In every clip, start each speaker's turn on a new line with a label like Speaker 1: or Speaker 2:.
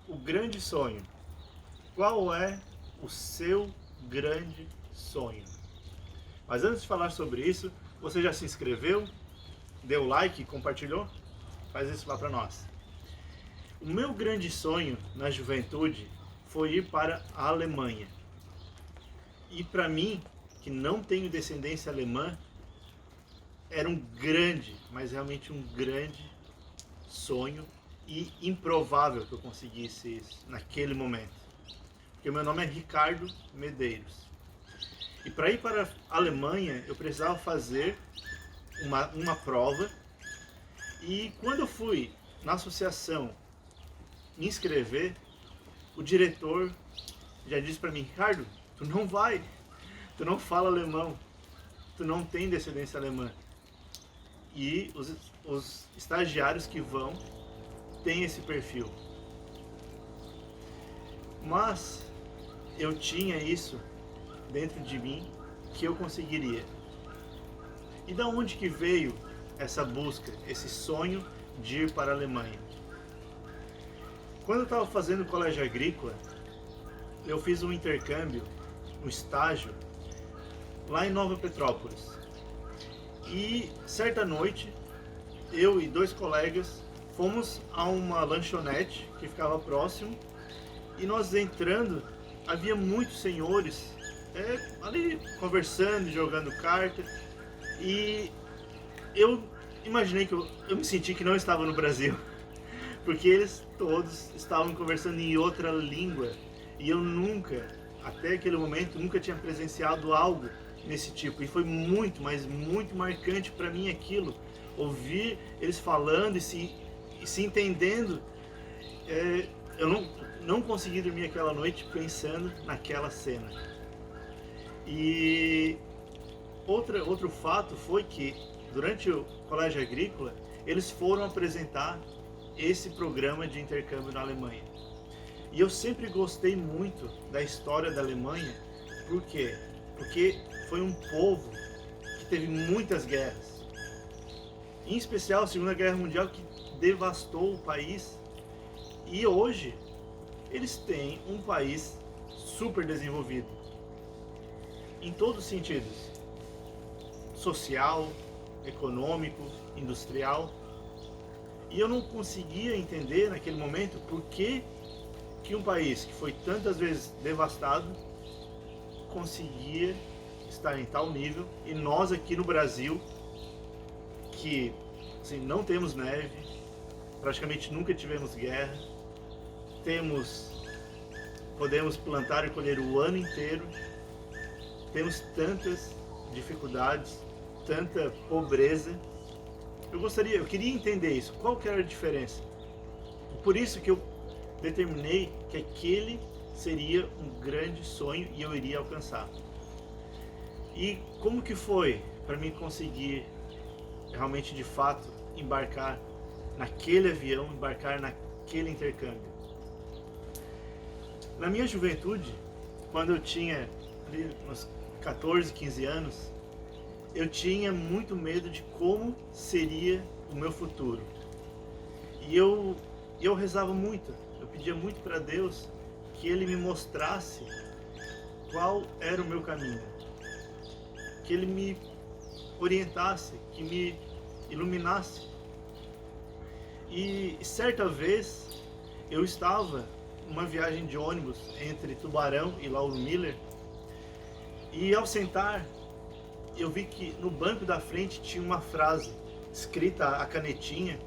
Speaker 1: o grande sonho. Qual é o seu grande sonho? Mas antes de falar sobre isso, você já se inscreveu? Deu like, compartilhou? Faz isso lá para nós. O meu grande sonho na juventude foi ir para a Alemanha. E para mim, que não tenho descendência alemã, era um grande, mas realmente um grande sonho e improvável que eu conseguisse isso naquele momento. Porque o meu nome é Ricardo Medeiros. E para ir para a Alemanha, eu precisava fazer uma prova. E quando eu fui na associação me inscrever, o diretor já disse para mim: Ricardo, tu não vai, tu não fala alemão, tu não tem descendência alemã. E os estagiários que vão têm esse perfil. Mas eu tinha isso dentro de mim que eu conseguiria. E da onde que veio essa busca, esse sonho de ir para a Alemanha? Quando eu estava fazendo colégio agrícola, eu fiz um intercâmbio, um estágio, lá em Nova Petrópolis. E certa noite, eu e dois colegas fomos a uma lanchonete que ficava próximo, e nós entrando, havia muitos senhores ali conversando, jogando carta, e eu imaginei que eu me senti que não estava no Brasil, porque eles todos estavam conversando em outra língua, e eu nunca, até aquele momento, nunca tinha presenciado algo nesse tipo, e foi muito, mas muito marcante para mim aquilo, ouvir eles falando e se entendendo. Eu não consegui dormir aquela noite pensando naquela cena. E outro fato foi que durante o colégio agrícola eles foram apresentar esse programa de intercâmbio na Alemanha. E eu sempre gostei muito da história da Alemanha. Por quê? Porque foi um povo que teve muitas guerras. Em especial a Segunda Guerra Mundial, que devastou o país. E hoje eles têm um país super desenvolvido. Em todos os sentidos. Social, econômico, industrial. E eu não conseguia entender naquele momento por que um país que foi tantas vezes devastado conseguia estar em tal nível, e nós aqui no Brasil, que assim, não temos neve, praticamente nunca tivemos guerra, podemos plantar e colher o ano inteiro, temos tantas dificuldades, tanta pobreza. Eu queria entender isso, qual que era a diferença. Por isso que eu determinei que aquele seria um grande sonho e eu iria alcançar. E como que foi para mim conseguir realmente, de fato, embarcar naquele avião, embarcar naquele intercâmbio? Na minha juventude, quando eu tinha ali uns 14, 15 anos, eu tinha muito medo de como seria o meu futuro. E eu rezava muito, eu pedia muito para Deus que Ele me mostrasse qual era o meu caminho, que Ele me orientasse, que me iluminasse. E certa vez eu estava numa viagem de ônibus entre Tubarão e Lauro Miller, e ao sentar eu vi que no banco da frente tinha uma frase escrita a canetinha,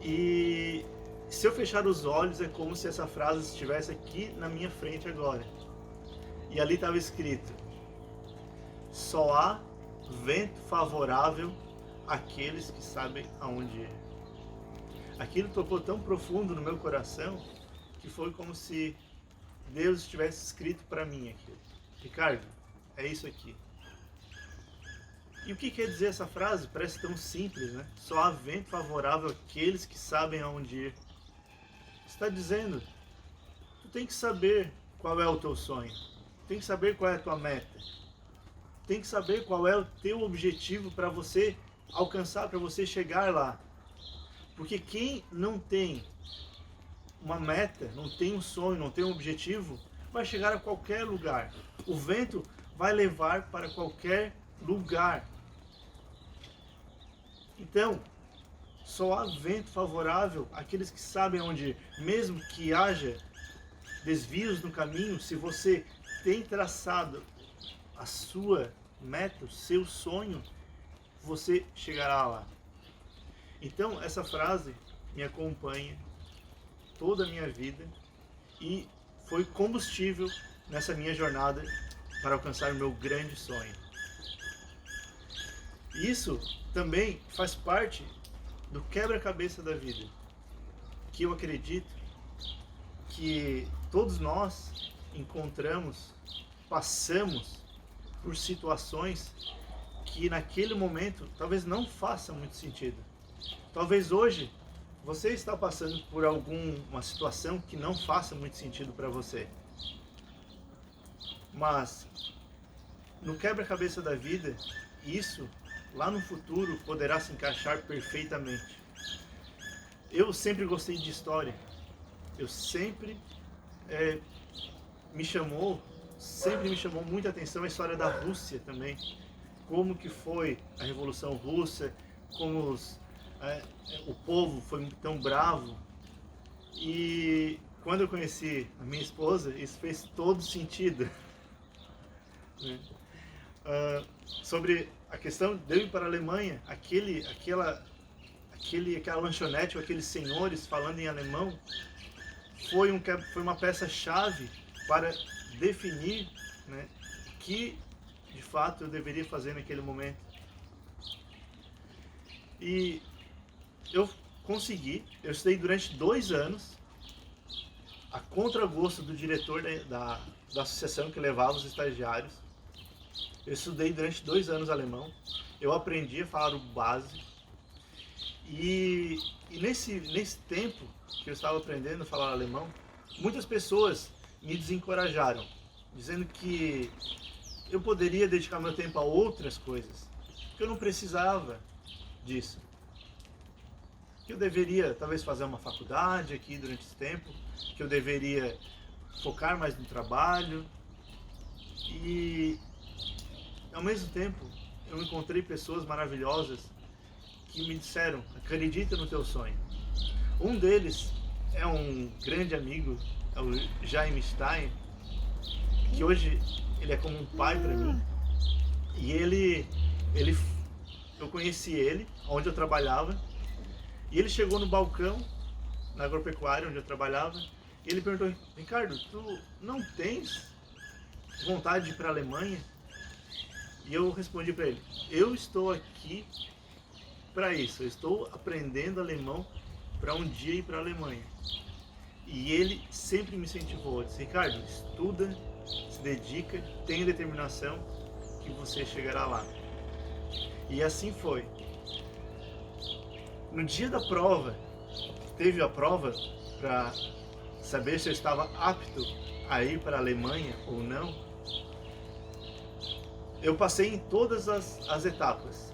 Speaker 1: e se eu fechar os olhos é como se essa frase estivesse aqui na minha frente agora. E ali estava escrito: só há vento favorável àqueles que sabem aonde ir. Aquilo tocou tão profundo no meu coração que foi como se Deus tivesse escrito para mim aquilo: Ricardo, é isso aqui. E o que quer dizer essa frase? Parece tão simples, né? Só há vento favorável àqueles que sabem aonde ir. Está dizendo, tu tem que saber qual é o teu sonho, tem que saber qual é a tua meta, tem que saber qual é o teu objetivo para você alcançar, para você chegar lá. Porque quem não tem uma meta, não tem um sonho, não tem um objetivo, vai chegar a qualquer lugar. O vento vai levar para qualquer lugar. Então, só há vento favorável àqueles que sabem onde ir. Mesmo que haja desvios no caminho, se você tem traçado a sua meta, o seu sonho, você chegará lá. Então, essa frase me acompanha toda a minha vida e foi combustível nessa minha jornada para alcançar o meu grande sonho. Isso também faz parte do quebra-cabeça da vida, que eu acredito que todos nós encontramos, passamos por situações que naquele momento talvez não faça muito sentido. Talvez hoje você está passando por alguma situação que não faça muito sentido para você. Mas no quebra-cabeça da vida, isso lá no futuro poderá se encaixar perfeitamente. Eu sempre gostei de história. Eu sempre me chamou muita atenção a história da Rússia também. Como que foi a Revolução Russa, como o povo foi tão bravo. E quando eu conheci a minha esposa, isso fez todo sentido. Sobre a questão de eu ir para a Alemanha, aquela lanchonete, aqueles senhores falando em alemão, foi uma peça-chave para definir, né, o que de fato eu deveria fazer naquele momento. E eu estudei durante 2 anos, a contragosto do diretor da associação que levava os estagiários. Eu estudei durante 2 anos alemão, eu aprendi a falar o básico, e nesse tempo que eu estava aprendendo a falar alemão, muitas pessoas me desencorajaram, dizendo que eu poderia dedicar meu tempo a outras coisas, que eu não precisava disso, que eu deveria talvez fazer uma faculdade aqui durante esse tempo, que eu deveria focar mais no trabalho. E ao mesmo tempo eu encontrei pessoas maravilhosas que me disseram: acredita no teu sonho. Um deles é um grande amigo, é o Jaime Stein, que hoje ele é como um pai para mim. E eu conheci ele onde eu trabalhava, e ele chegou no balcão na agropecuária onde eu trabalhava, e ele perguntou: Ricardo, tu não tens vontade de ir para a Alemanha? E eu respondi para ele: eu estou aqui para isso, eu estou aprendendo alemão para um dia ir para a Alemanha. E ele sempre me incentivou, disse: Ricardo, estuda, se dedica, tenha determinação que você chegará lá. E assim foi. No dia da prova, teve a prova para saber se eu estava apto a ir para a Alemanha ou não. Eu passei em todas as etapas,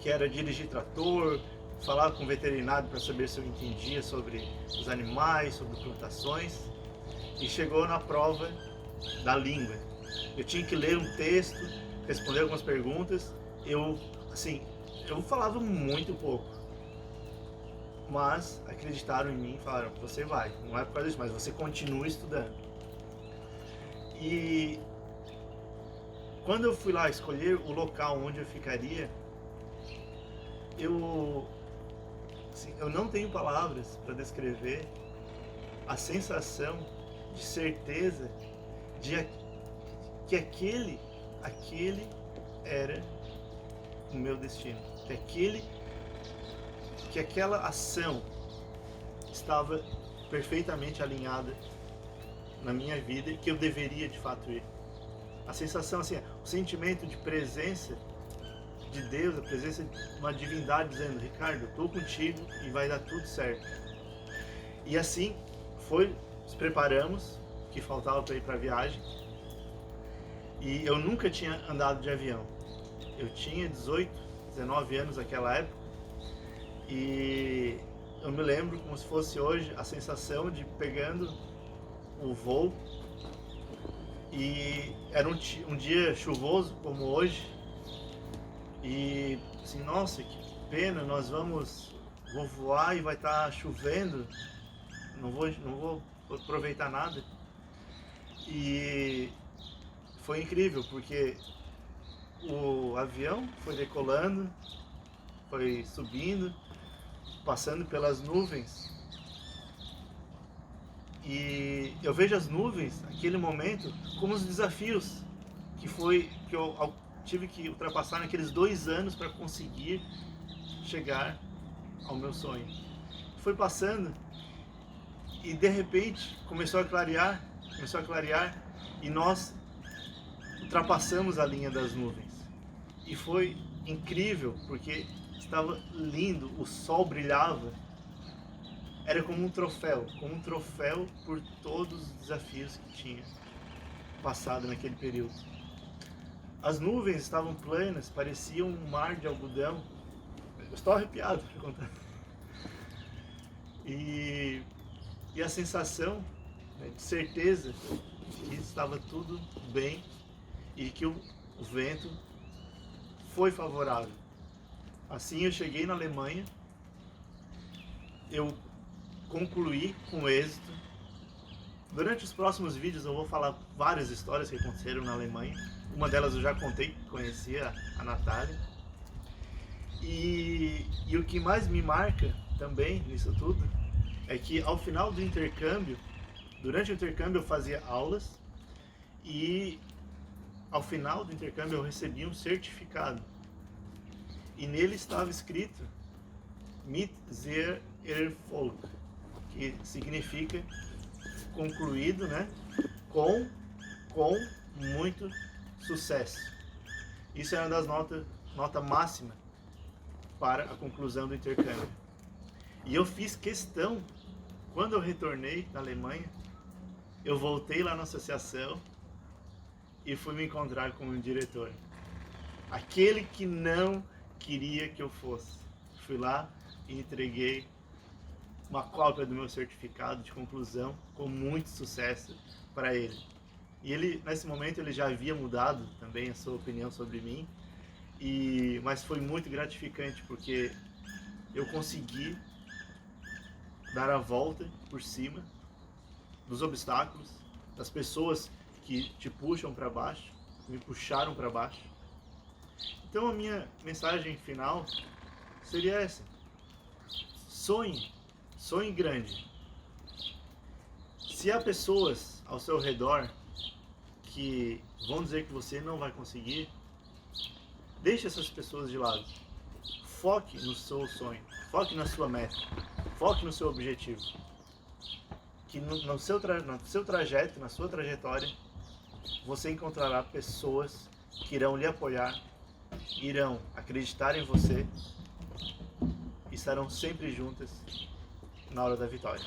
Speaker 1: que era dirigir trator, falar com o veterinário para saber se eu entendia sobre os animais, sobre plantações, e chegou na prova da língua. Eu tinha que ler um texto, responder algumas perguntas. Eu falava muito pouco, mas acreditaram em mim e falaram: você vai, não é por causa disso, mas você continua estudando. E quando eu fui lá escolher o local onde eu ficaria, eu não tenho palavras para descrever a sensação de certeza de que aquele era o meu destino, que aquela ação estava perfeitamente alinhada na minha vida e que eu deveria de fato ir. A sensação, assim, o sentimento de presença de Deus, a presença de uma divindade dizendo: Ricardo, eu estou contigo e vai dar tudo certo. E assim foi, nos preparamos, que faltava para ir para a viagem. E eu nunca tinha andado de avião. Eu tinha 18, 19 anos naquela época. E eu me lembro como se fosse hoje a sensação de pegando o voo, e era um dia chuvoso como hoje, e assim, nossa, que pena, vou voar e vai estar chovendo, não vou aproveitar nada. E foi incrível, porque o avião foi decolando, foi subindo, passando pelas nuvens, e eu vejo as nuvens, naquele momento, como os desafios que eu tive que ultrapassar naqueles 2 anos para conseguir chegar ao meu sonho. Foi passando e de repente começou a clarear, e nós ultrapassamos a linha das nuvens. E foi incrível, porque estava lindo, o sol brilhava. Era como um troféu por todos os desafios que tinha passado naquele período. As nuvens estavam planas, pareciam um mar de algodão. Eu estou arrepiado para contar. E a sensação, né, de certeza que estava tudo bem e que o vento foi favorável. Assim eu cheguei na Alemanha, eu concluí com êxito. Durante os próximos vídeos eu vou falar várias histórias que aconteceram na Alemanha. Uma delas eu já contei, conhecia a Natália. E o que mais me marca também nisso tudo é que ao final do intercâmbio, durante o intercâmbio eu fazia aulas, e ao final do intercâmbio eu recebi um certificado. E nele estava escrito Mit sehr Erfolg, que significa concluído, né, com muito sucesso. Isso é uma das nota máxima para a conclusão do intercâmbio. E eu fiz questão, quando eu retornei da Alemanha, eu voltei lá na associação e fui me encontrar com o diretor. Aquele que não queria que eu fosse. Fui lá e entreguei uma cópia do meu certificado de conclusão com muito sucesso para ele. E ele, nesse momento, ele já havia mudado também a sua opinião sobre mim, mas foi muito gratificante, porque eu consegui dar a volta por cima dos obstáculos, das pessoas que te puxam para baixo, me puxaram para baixo. Então a minha mensagem final seria essa: sonhe grande. Se há pessoas ao seu redor que vão dizer que você não vai conseguir, deixe essas pessoas de lado. Foque no seu sonho, foque na sua meta, foque no seu objetivo. Que no seu trajeto, na sua trajetória, você encontrará pessoas que irão lhe apoiar, irão acreditar em você e estarão sempre juntas na hora da vitória.